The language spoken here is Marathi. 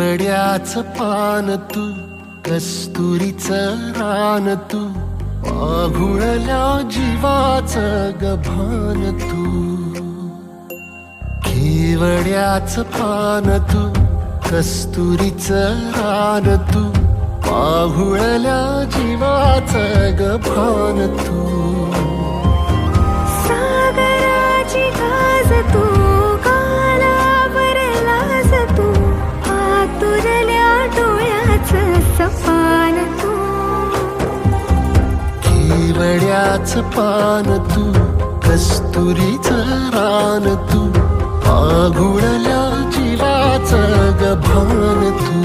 केवड्याचं पान तू, कस्तुरीचं रान तू, आघुळल्या जीवाचं गभान तू. केवड्याचं पान तू, कस्तुरीचं रान तू, आघुळल्या जीवाचं गभान तू. सागराची गाज तू, कालावरलास तू, आतुरल्या डोळ्याचं सपान तू. केवड्याचं पान तू, कस्तुरीचं रान तू, आघुळल्या जीवाचं गभान तू.